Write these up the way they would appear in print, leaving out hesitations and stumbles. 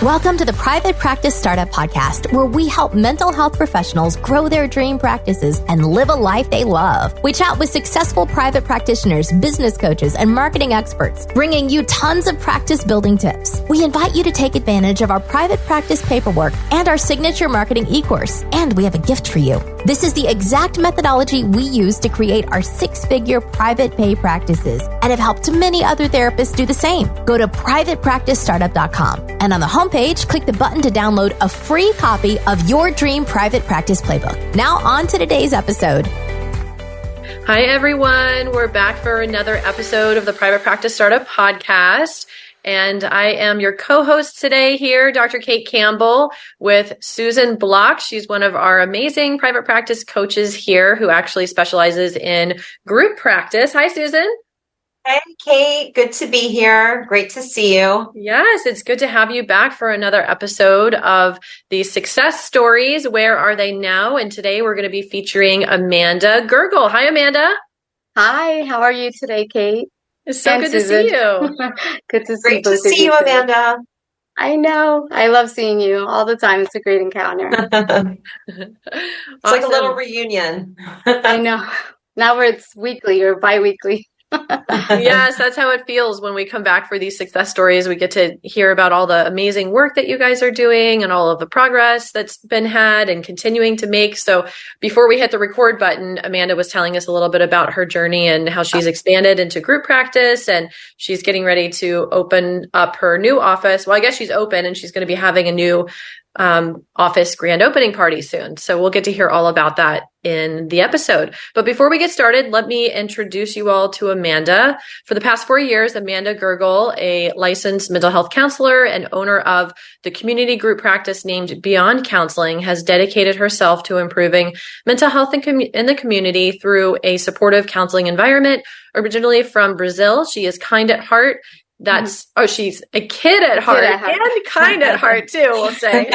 Welcome to the Private Practice Startup Podcast, where we help mental health professionals grow their dream practices and live a life they love. We chat with successful private practitioners, business coaches, and marketing experts, bringing you tons of practice building tips. We invite you to take advantage of our private practice paperwork and our signature marketing e-course. And we have a gift for you. This is the exact methodology we use to create our six-figure private pay practices and have helped many other therapists do the same. Go to privatepracticestartup.com and on the homepage, click the button to download a free copy of your dream private practice playbook. Now on to today's episode. Hi, everyone. We're back for another episode of the Private Practice Startup Podcast. And I am your co-host today here, Dr. Kate Campbell, with Susan Block. She's one of our amazing private practice coaches here who actually specializes in group practice. Hi, Susan. Hey, Kate. Good to be here. Great to see you. Yes, it's good to have you back for another episode of the success stories. Where are they now? And today we're going to be featuring Amanda Gurgel. Hi, Amanda. Hi, how are you today, Kate? It's so good to see you. Good to see Great to see you, Amanda. I know. I love seeing you all the time. It's a great encounter. It's like a little reunion. I know. Now it's weekly or bi-weekly. Yes, that's how it feels when we come back for these success stories. We get to hear about all the amazing work that you guys are doing and all of the progress that's been had and continuing to make. So before we hit the record button, Amanda was telling us a little bit about her journey and how she's expanded into group practice, and she's getting ready to open up her new office. Well, I guess she's open and she's going to be having a new office grand opening party soon. So we'll get to hear all about that in the episode. But before we get started, let me introduce you all to Amanda. For the past 4 years, Amanda Gurgel, a licensed mental health counselor and owner of the community group practice named Beyond Counseling, has dedicated herself to improving mental health in the community through a supportive counseling environment. Originally from Brazil, she is kind at heart. She's a kid at heart and kind at heart too, we'll say.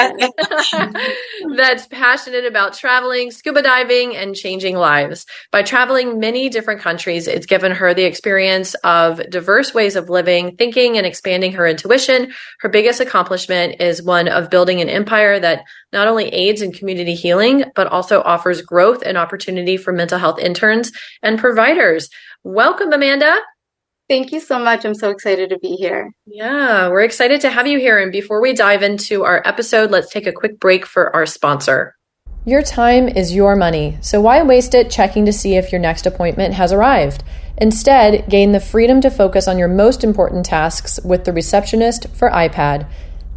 That's passionate about traveling, scuba diving, and changing lives. By traveling many different countries, it's given her the experience of diverse ways of living, thinking, and expanding her intuition. Her biggest accomplishment is one of building an empire that not only aids in community healing, but also offers growth and opportunity for mental health interns and providers. Welcome, Amanda. Thank you so much. I'm so excited to be here. Yeah, we're excited to have you here. And before we dive into our episode, let's take a quick break for our sponsor. Your time is your money, so why waste it checking to see if your next appointment has arrived? Instead, gain the freedom to focus on your most important tasks with the Receptionist for iPad.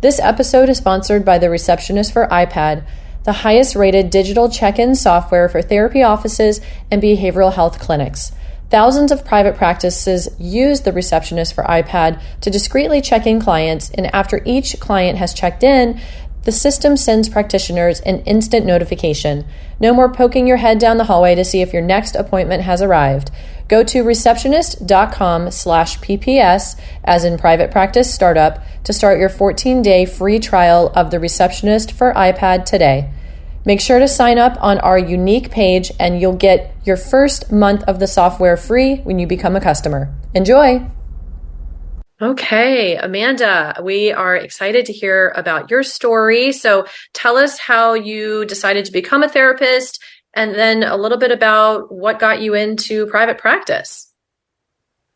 This episode is sponsored by the Receptionist for iPad, the highest rated digital check-in software for therapy offices and behavioral health clinics. Thousands of private practices use the Receptionist for iPad to discreetly check in clients, and after each client has checked in, the system sends practitioners an instant notification. No more poking your head down the hallway to see if your next appointment has arrived. Go to receptionist.com/PPS, as in private practice startup, to start your 14-day free trial of the Receptionist for iPad today. Make sure to sign up on our unique page and you'll get your first month of the software free when you become a customer. Enjoy! Okay, Amanda, we are excited to hear about your story. So tell us how you decided to become a therapist and then a little bit about what got you into private practice.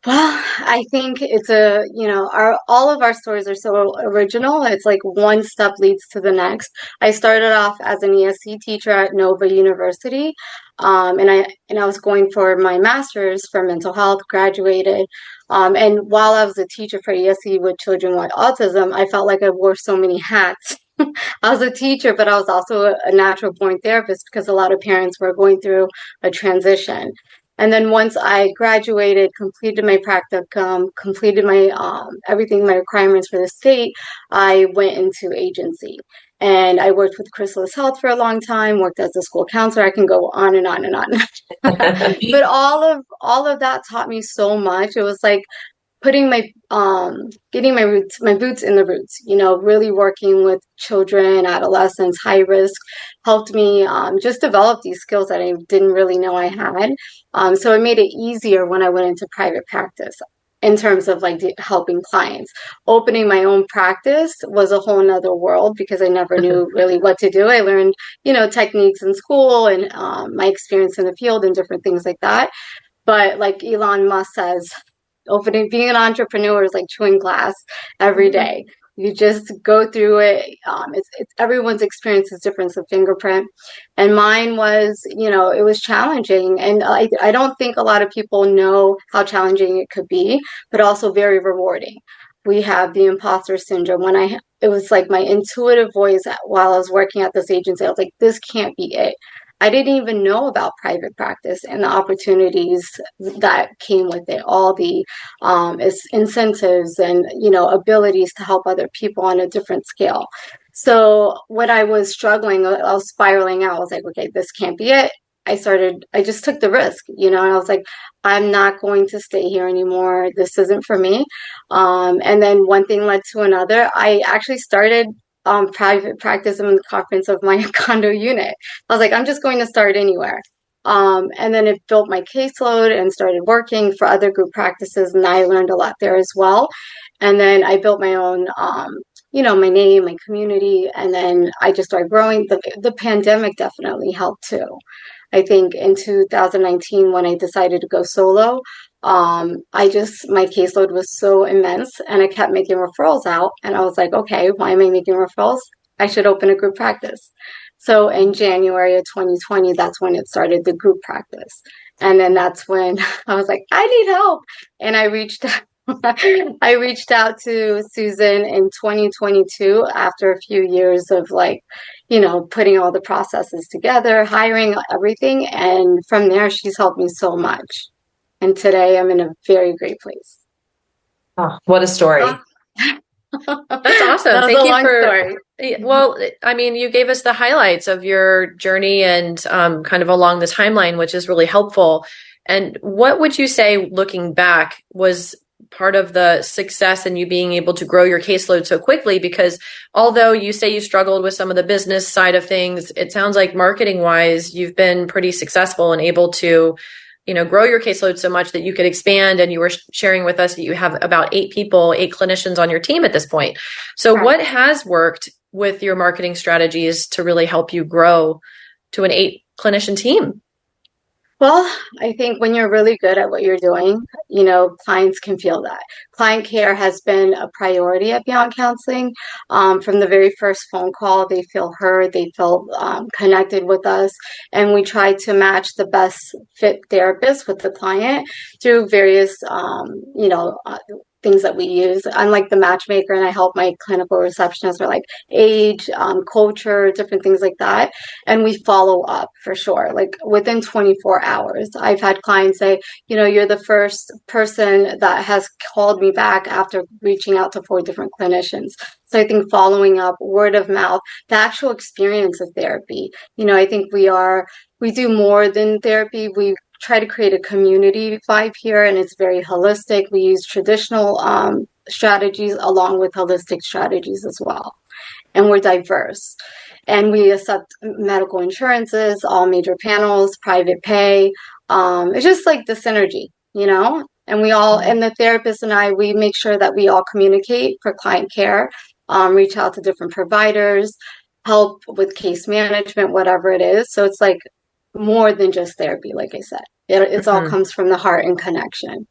Well, I think it's all of our stories are so original. It's like one step leads to the next. I started off as an ESC teacher at Nova University, and I was going for my master's for mental health, graduated. And while I was a teacher for ESC with children with autism, I felt like I wore so many hats. I was a teacher, but I was also a natural born therapist because a lot of parents were going through a transition. And then once I graduated, completed my practicum, completed my everything, my requirements for the state, I went into agency. And I worked with Chrysalis Health for a long time, worked as a school counselor. I can go on and on and on. But all of that taught me so much. It was like putting getting my boots in the roots, really working with children, adolescents, high risk, helped me just develop these skills that I didn't really know I had. So it made it easier when I went into private practice. in terms of like helping clients. Opening my own practice was a whole nother world because I never knew really what to do. I learned, techniques in school and my experience in the field and different things like that. But like Elon Musk says, being an entrepreneur is like chewing glass every day. You just go through it. It's everyone's experience is different. It's a fingerprint, and mine was, it was challenging, and I don't think a lot of people know how challenging it could be, but also very rewarding. We have the imposter syndrome. It was like my intuitive voice while I was working at this agency. I was like, this can't be it. I didn't even know about private practice and the opportunities that came with it, all the incentives and, abilities to help other people on a different scale. So when I was struggling, I was spiraling out. I was like, okay, this can't be it. I just took the risk, and I was like, I'm not going to stay here anymore. This isn't for me. And then one thing led to another. I actually started private practice in the conference of my condo unit. I was like, I'm just going to start anywhere. And then it built my caseload and started working for other group practices. And I learned a lot there as well. And then I built my own, my name, my community. And then I just started growing. The pandemic definitely helped too. I think in 2019, when I decided to go solo, my caseload was so immense and I kept making referrals out. And I was like, okay, why am I making referrals? I should open a group practice. So in January of 2020, that's when it started, the group practice. And then that's when I was like, I need help. And I reached out to Susan in 2022 after a few years of putting all the processes together, hiring everything. And from there, she's helped me so much. And today I'm in a very great place. Oh, what a story. That's awesome. Thank you for, well, I mean, you gave us the highlights of your journey and kind of along the timeline, which is really helpful. And what would you say, looking back, was part of the success in you being able to grow your caseload so quickly? Because although you say you struggled with some of the business side of things, it sounds like marketing wise, you've been pretty successful and able to grow your caseload so much that you could expand. And you were sharing with us that you have about 8 clinicians on your team at this point. So What has worked with your marketing strategies to really help you grow to an 8 clinician team? Well, I think when you're really good at what you're doing, clients can feel that. Client care has been a priority at Beyond Counseling. From the very first phone call, they feel heard, they feel connected with us, and we try to match the best fit therapist with the client through various, things that we use. I'm like the matchmaker, and I help my clinical receptionists with like age, culture, different things like that. And we follow up for sure. Like within 24 hours, I've had clients say, you're the first person that has called me back after reaching out to 4 different clinicians. So I think following up, word of mouth, the actual experience of therapy, I think we do more than therapy. We try to create a community vibe here, and it's very holistic. We use traditional strategies along with holistic strategies as well. And we're diverse. And we accept medical insurances, all major panels, private pay. It's just like the synergy, and and the therapist and I, we make sure that we all communicate for client care, reach out to different providers, help with case management, whatever it is. So it's like more than just therapy, like I said. It all comes from the heart and connection.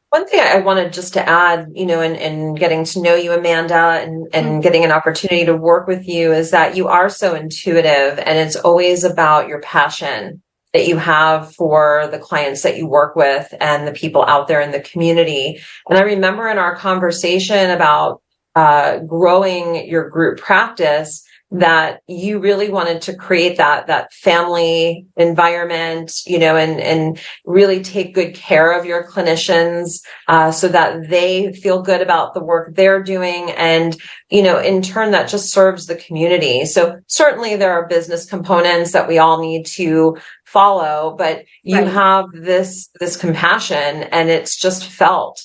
One thing I wanted just to add, in getting to know you, Amanda, and getting an opportunity to work with you is that you are so intuitive, and it's always about your passion that you have for the clients that you work with and the people out there in the community. And I remember in our conversation about growing your group practice, that you really wanted to create that family environment, and really take good care of your clinicians, so that they feel good about the work they're doing. And, in turn, that just serves the community. So certainly there are business components that we all need to follow, but you have this compassion, and it's just felt,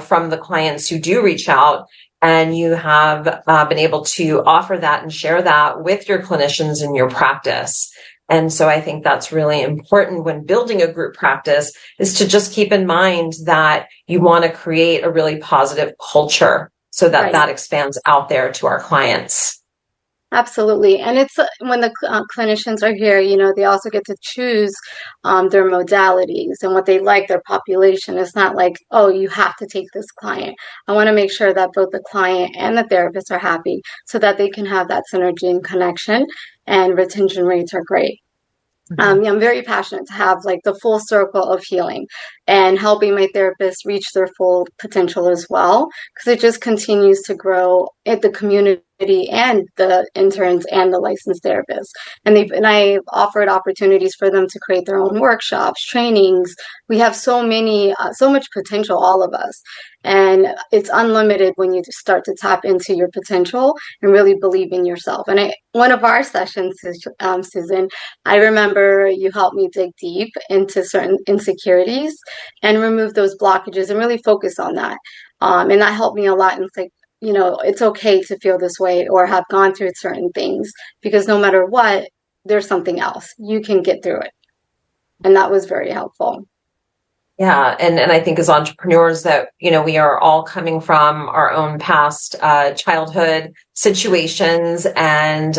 from the clients who do reach out. And you have been able to offer that and share that with your clinicians in your practice. And so I think that's really important when building a group practice, is to just keep in mind that you want to create a really positive culture so that that expands out there to our clients. Absolutely. And it's when the clinicians are here, they also get to choose their modalities and what they like, their population. It's not like, oh, you have to take this client. I want to make sure that both the client and the therapist are happy so that they can have that synergy and connection, and retention rates are great. I'm very passionate to have like the full circle of healing and helping my therapists reach their full potential as well, because it just continues to grow at the community and the interns and the licensed therapists. And I've offered opportunities for them to create their own workshops, trainings. We have so much potential, all of us. And it's unlimited when you start to tap into your potential and really believe in yourself. And one of our sessions, Susan, I remember you helped me dig deep into certain insecurities and remove those blockages and really focus on that. And that helped me a lot. And it's like, it's okay to feel this way or have gone through certain things, because no matter what, there's something else. You can get through it. And that was very helpful. Yeah. And I think as entrepreneurs that, we are all coming from our own past childhood situations. And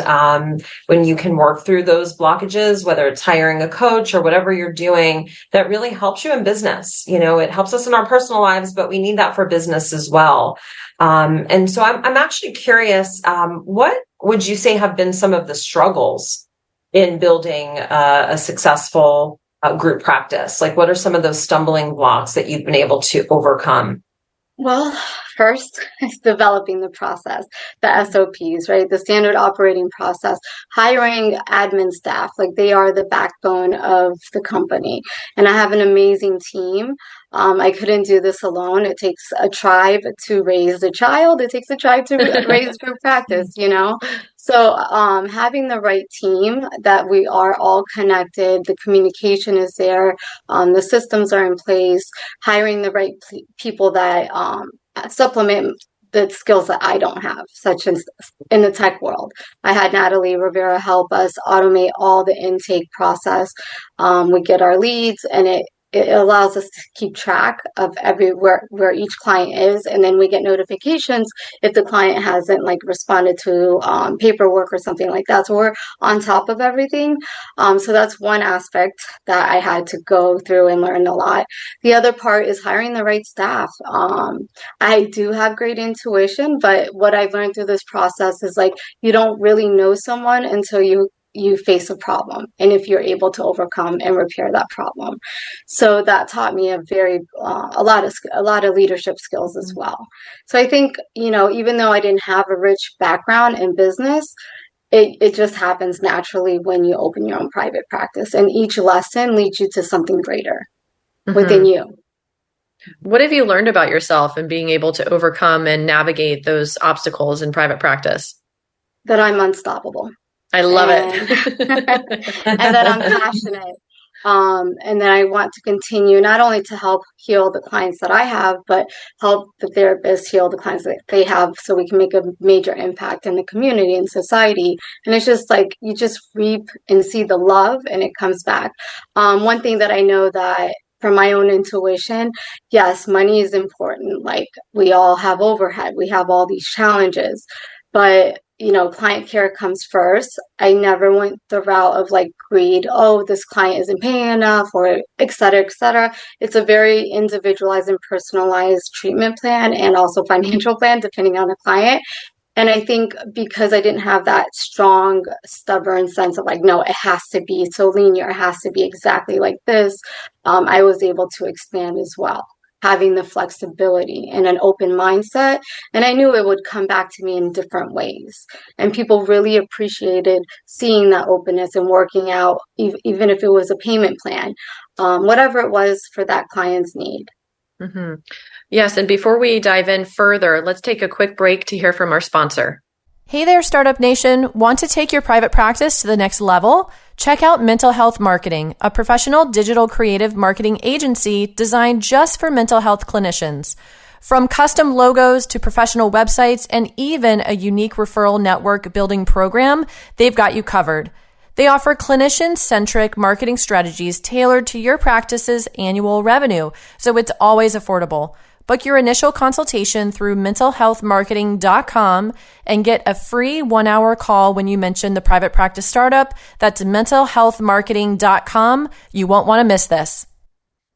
when you can work through those blockages, whether it's hiring a coach or whatever you're doing, that really helps you in business. It helps us in our personal lives, but we need that for business as well. And so I'm actually curious, what would you say have been some of the struggles in building a successful group practice? Like, what are some of those stumbling blocks that you've been able to overcome? Well, first is developing the process, the SOPs, right? The standard operating process, hiring admin staff, like they are the backbone of the company. And I have an amazing team. I couldn't do this alone. It takes a tribe to raise a child. It takes a tribe to raise group practice, So having the right team, that we are all connected, the communication is there, the systems are in place, hiring the right people that supplement the skills that I don't have, such as in the tech world. I had Natalie Rivera help us automate all the intake process. We get our leads, and it allows us to keep track of where each client is, and then we get notifications if the client hasn't responded to paperwork or something like that. So we're on top of everything. So that's one aspect that I had to go through and learn a lot. The other part is hiring the right staff. I do have great intuition, but what I've learned through this process is you don't really know someone until you face a problem, and if you're able to overcome and repair that problem. So that taught me a lot of leadership skills as well. So I think, even though I didn't have a rich background in business, it just happens naturally when you open your own private practice, and each lesson leads you to something greater within you. What have you learned about yourself and being able to overcome and navigate those obstacles in private practice? That I'm unstoppable. I love it. And that I'm passionate. And that I want to continue not only to help heal the clients that I have, but help the therapists heal the clients that they have, so we can make a major impact in the community and society. And it's just you just reap and see the love, and it comes back. One thing that I know that from my own intuition, yes, money is important. We all have overhead. We have all these challenges, but client care comes first. I never went the route of greed. Oh, this client isn't paying enough, or et cetera, et cetera. It's a very individualized and personalized treatment plan, and also financial plan, depending on the client. And I think because I didn't have that strong, stubborn sense of no, it has to be so linear, it has to be exactly like this, I was able to expand as well, having the flexibility and an open mindset. And I knew it would come back to me in different ways. And people really appreciated seeing that openness and working out, even if it was a payment plan, whatever it was for that client's need. Mm-hmm. Yes. And before we dive in further, let's take a quick break to hear from our sponsor. Hey there, Startup Nation. Want to take your private practice to the next level? Check out Mental Health Marketing, a professional digital creative marketing agency designed just for mental health clinicians. From custom logos to professional websites and even a unique referral network building program, they've got you covered. They offer clinician-centric marketing strategies tailored to your practice's annual revenue, so it's always affordable. Book your initial consultation through mentalhealthmarketing.com and get a free 1-hour call when you mention the private practice startup. That's mentalhealthmarketing.com. You won't want to miss this.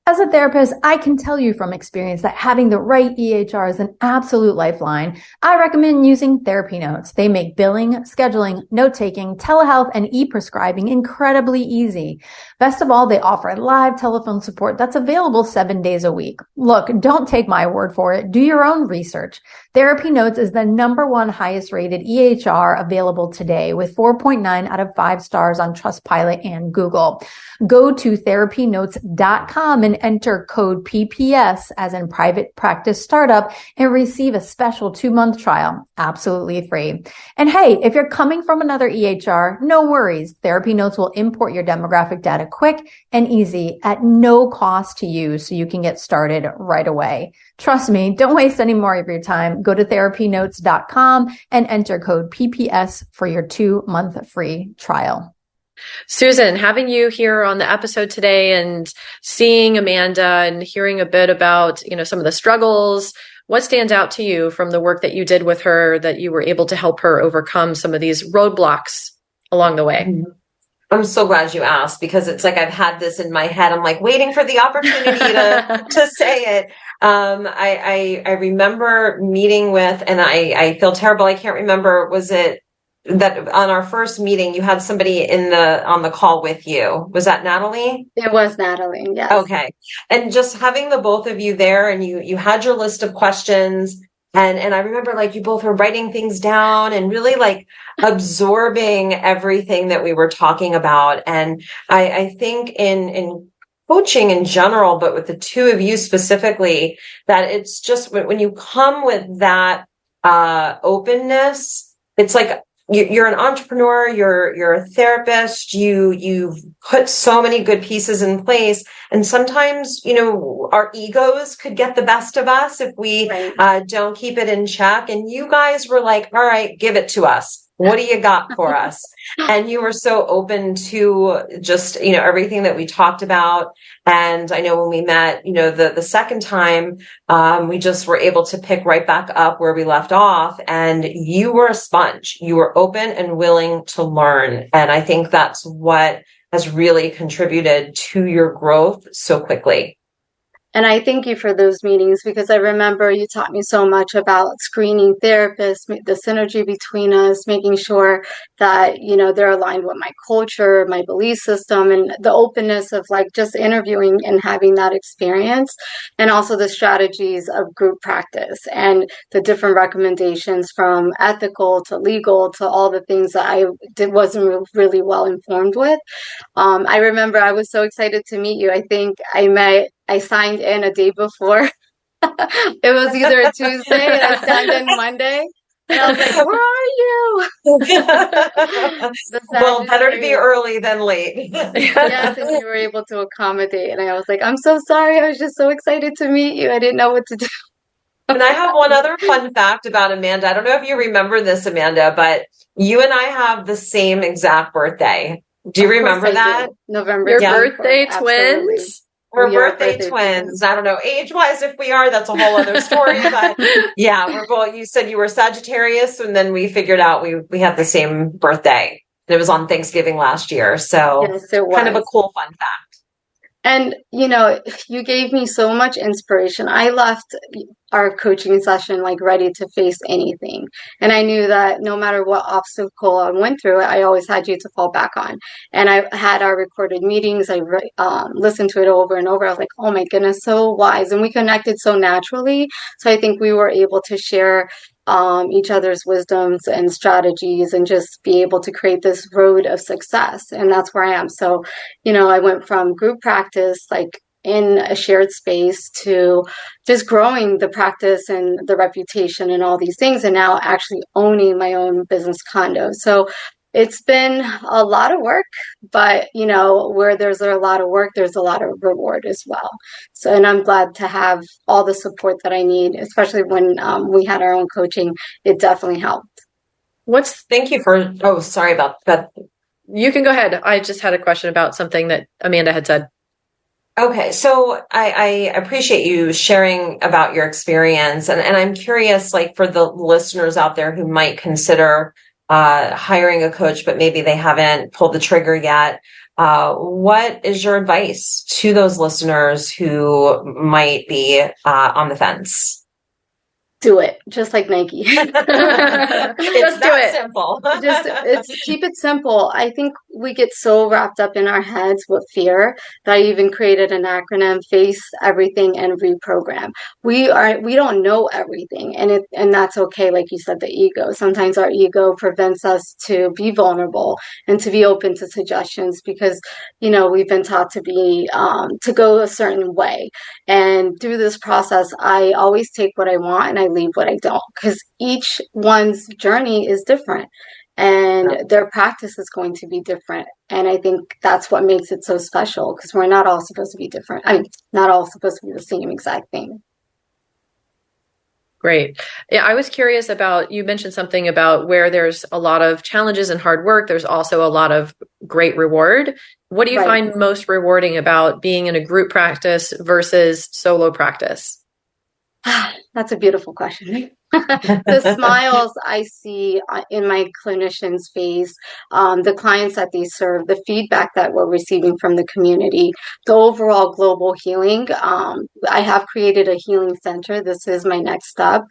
As a therapist, I can tell you from experience that having the right EHR is an absolute lifeline. I recommend using Therapy Notes. They make billing, scheduling, note-taking, telehealth, and e-prescribing incredibly easy. Best of all, they offer live telephone support that's available 7 days a week. Look, don't take my word for it. Do your own research. Therapy Notes is the #1 highest rated EHR available today with 4.9 out of 5 stars on Trustpilot and Google. Go to therapynotes.com and enter code PPS as in private practice startup and receive a special 2-month trial, absolutely free. And hey, if you're coming from another EHR, no worries. Therapy Notes will import your demographic data quick and easy at no cost to you so you can get started right away. Trust me, don't waste any more of your time. Go to therapynotes.com and enter code PPS for your 2-month free trial. Susan, having you here on the episode today and seeing Amanda and hearing a bit about, some of the struggles, what stands out to you from the work that you did with her that you were able to help her overcome some of these roadblocks along the way? I'm so glad you asked, because it's like I've had this in my head. I'm like waiting for the opportunity to say it. I remember meeting with, and I feel terrible. I can't remember. Was it that on our first meeting you had somebody on the call with you? Was that Natalie? It was Natalie. Yes. Okay. And just having the both of you there, and you had your list of questions. And I remember you both were writing things down and really absorbing everything that we were talking about. And I think in coaching in general, but with the two of you specifically, that it's just when you come with that openness, it's like you're an entrepreneur, you're a therapist, you've put so many good pieces in place. And sometimes, our egos could get the best of us if we don't keep it in check. And you guys were like, all right, give it to us. What do you got for us? And you were so open to just, everything that we talked about. And I know when we met, the second time, we just were able to pick right back up where we left off. And you were a sponge. You were open and willing to learn. And I think that's what has really contributed to your growth so quickly. And I thank you for those meetings, because I remember you taught me so much about screening therapists, the synergy between us, making sure that, they're aligned with my culture, my belief system, and the openness of just interviewing and having that experience. And also the strategies of group practice and the different recommendations from ethical to legal to all the things that I wasn't really well informed with. I remember I was so excited to meet you. I think I signed in a day before. It was either a Tuesday and I signed in Monday. And I was like, where are you? Well, better to be early than late. Yes, and you were able to accommodate. And I was like, I'm so sorry. I was just so excited to meet you. I didn't know what to do. And I have one other fun fact about Amanda. I don't know if you remember this, Amanda, but you and I have the same exact birthday. Do you remember that? November. Your birthday twins? We're birthday twins. I don't know, age-wise, if we are, that's a whole other story. But yeah, we're both. You said you were Sagittarius, and then we figured out we had the same birthday. It was on Thanksgiving last year, so yes, it was. Kind of a cool fun fact. And, you gave me so much inspiration. I left our coaching session ready to face anything. And I knew that no matter what obstacle I went through, I always had you to fall back on. And I had our recorded meetings. I listened to it over and over. I was like, oh my goodness, so wise. And we connected so naturally. So I think we were able to share each other's wisdoms and strategies and just be able to create this road of success. And that's where I am. So, I went from group practice, in a shared space, to just growing the practice and the reputation and all these things, and now actually owning my own business condo. So it's been a lot of work, but where there's a lot of work, there's a lot of reward as well. So, and I'm glad to have all the support that I need, especially when we had our own coaching. It definitely helped. Thank you for, sorry about that. you can go ahead. I just had a question about something that Amanda had said. Okay, so I appreciate you sharing about your experience, and I'm curious, like for the listeners out there who might consider hiring a coach, but maybe they haven't pulled the trigger yet. What is your advice to those listeners who might be on the fence? Do it, just like Nike. It's Just do that it. simple. Keep it simple. I think we get so wrapped up in our heads with fear that I even created an acronym: face everything and reprogram. We don't know everything, and that's okay. Like you said, the ego. Sometimes our ego prevents us to be vulnerable and to be open to suggestions because, we've been taught to be to go a certain way. And through this process, I always take what I want and I leave what I don't, because each one's journey is different and their practice is going to be different. And I think that's what makes it so special, because we're not all supposed to be different. I mean, not all supposed to be the same exact thing. Great. Yeah, I was curious about, you mentioned something about where there's a lot of challenges and hard work. There's also a lot of great reward. What do you find most rewarding about being in a group practice versus solo practice? That's a beautiful question. The smiles I see in my clinicians' face, the clients that they serve, the feedback that we're receiving from the community, the overall global healing. I have created a healing center. This is my next step.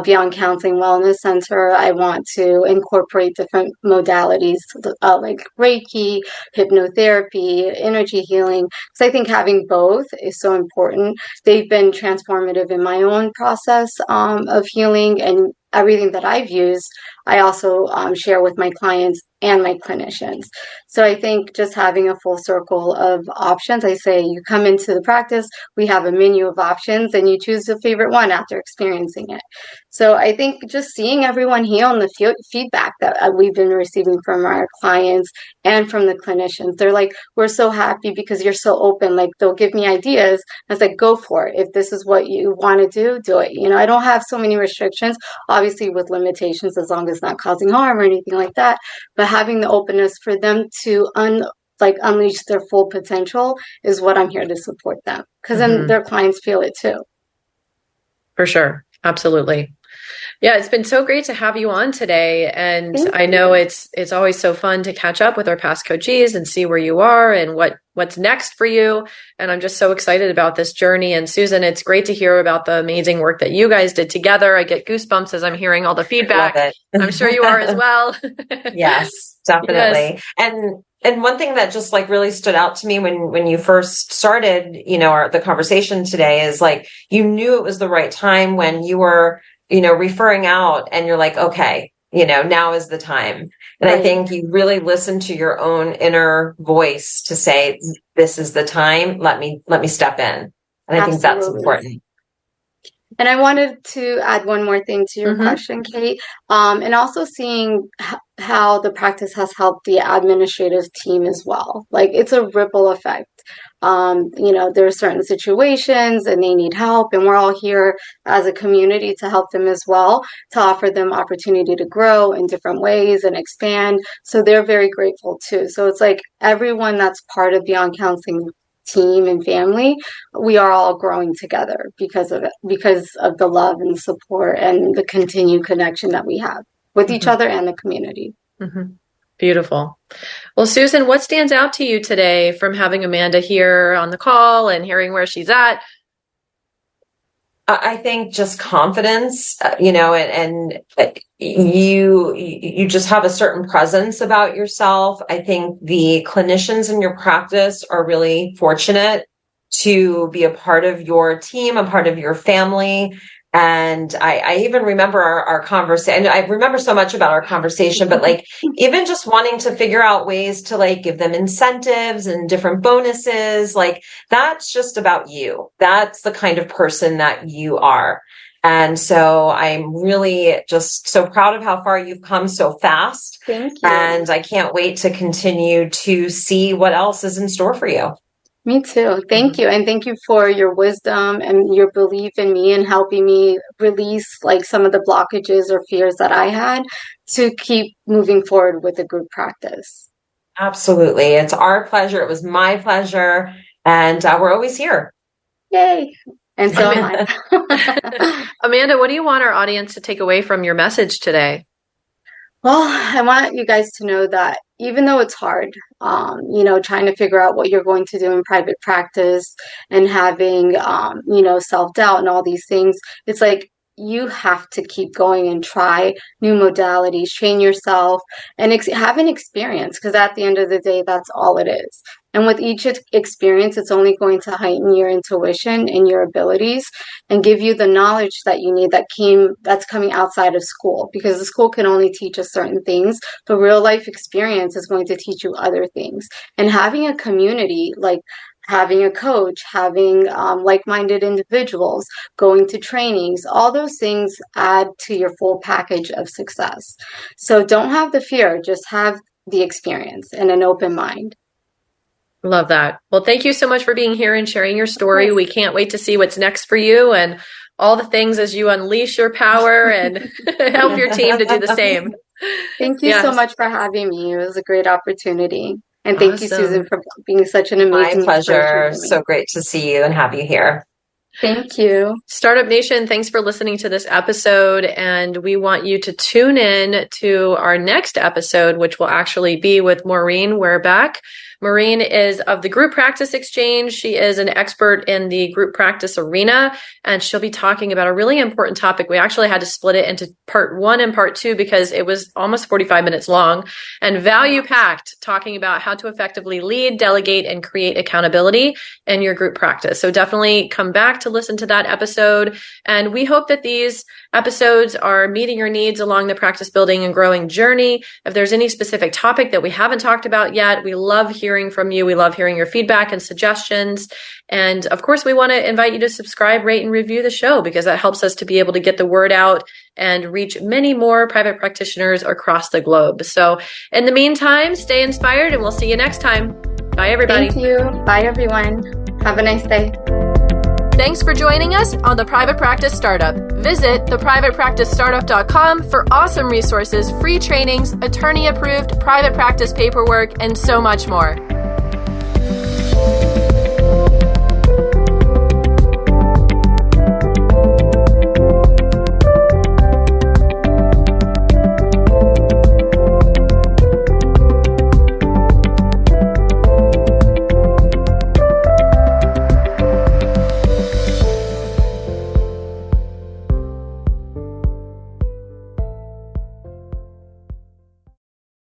Beyond Counseling Wellness Center, I want to incorporate different modalities like Reiki, hypnotherapy, energy healing. So I think having both is so important. They've been transformative in my own process of healing, and everything that I've used, I also share with my clients and my clinicians. So I think just having a full circle of options, I say you come into the practice, we have a menu of options, and you choose your favorite one after experiencing it. So I think just seeing everyone heal and the feedback that we've been receiving from our clients and from the clinicians, they're like, we're so happy because you're so open. Like, they'll give me ideas. I was like, go for it. If this is what you want to do, do it. I don't have so many restrictions, obviously with limitations, as long as it's not causing harm or anything like that. But having the openness for them to unleash their full potential is what I'm here to support them, because then their clients feel it too. For sure. Absolutely. Yeah, it's been so great to have you on today. And I know it's always so fun to catch up with our past coachees and see where you are and what's next for you. And I'm just so excited about this journey. And Susan, it's great to hear about the amazing work that you guys did together. I get goosebumps as I'm hearing all the feedback. I'm sure you are as well. Yes, definitely. Yes. And one thing that just really stood out to me when you first started, the conversation today is you knew it was the right time when you were, referring out and you're like, okay, now is the time. And I think you really listened to your own inner voice to say, this is the time. Let me step in. And I think that's important. And I wanted to add one more thing to your question, Kate, and also seeing how the practice has helped the administrative team as well. It's a ripple effect. There are certain situations and they need help, and we're all here as a community to help them as well, to offer them opportunity to grow in different ways and expand. So they're very grateful too. So it's everyone that's part of Beyond Counseling team and family, we are all growing together because of it, because of the love and support and the continued connection that we have with each other and the community. Beautiful. Well, Susan, what stands out to you today from having Amanda here on the call and hearing where she's at? I think just confidence, and you just have a certain presence about yourself. I think the clinicians in your practice are really fortunate to be a part of your team, a part of your family. And I even remember our conversation. I remember so much about our conversation, but even just wanting to figure out ways to give them incentives and different bonuses, that's just about you. That's the kind of person that you are. And so I'm really just so proud of how far you've come so fast. Thank you. And I can't wait to continue to see what else is in store for you. Me too. Thank you. And thank you for your wisdom and your belief in me and helping me release some of the blockages or fears that I had to keep moving forward with the group practice. Absolutely. It's our pleasure. It was my pleasure. And we're always here. Yay. And so am I. Amanda, what do you want our audience to take away from your message today? Well, I want you guys to know that even though it's hard, trying to figure out what you're going to do in private practice and having, self-doubt and all these things, it's like you have to keep going and try new modalities, train yourself, and have an experience, because at the end of the day, that's all it is. And with each experience, it's only going to heighten your intuition and your abilities and give you the knowledge that you need that's coming outside of school, because the school can only teach us certain things, but real life experience is going to teach you other things. And having a community, like having a coach, having like-minded individuals, going to trainings, all those things add to your full package of success. So don't have the fear, just have the experience and an open mind. Love that. Well, thank you so much for being here and sharing your story. We can't wait to see what's next for you and all the things as you unleash your power and help your team to do the same. Thank you so much for having me. It was a great opportunity. And thank you, Susan, for being such an amazing My pleasure. So great to see you and have you here. Thank you. Startup Nation, thanks for listening to this episode. And we want you to tune in to our next episode, which will actually be with Maureen Werebeck. Maureen is of the Group Practice Exchange. She is an expert in the group practice arena, and she'll be talking about a really important topic. We actually had to split it into part 1 and part 2 because it was almost 45 minutes long and value packed, talking about how to effectively lead, delegate, and create accountability in your group practice. So definitely come back to listen to that episode. And we hope that these episodes are meeting your needs along the practice building and growing journey. If there's any specific topic that we haven't talked about yet, we love hearing from you. We love hearing your feedback and suggestions. And of course, we want to invite you to subscribe, rate, and review the show, because that helps us to be able to get the word out and reach many more private practitioners across the globe. So in the meantime, stay inspired, and we'll see you next time. Bye, everybody. Thank you. Bye, everyone. Have a nice day. Thanks for joining us on The Private Practice Startup. Visit theprivatepracticestartup.com for awesome resources, free trainings, attorney-approved private practice paperwork, and so much more.